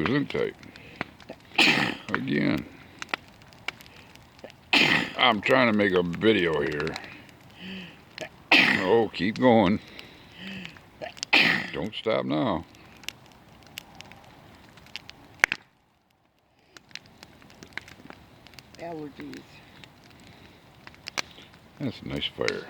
Gesundheit. Again. I'm trying to make a video here. Oh, keep going. Don't stop now. Allergies. That's a nice fire.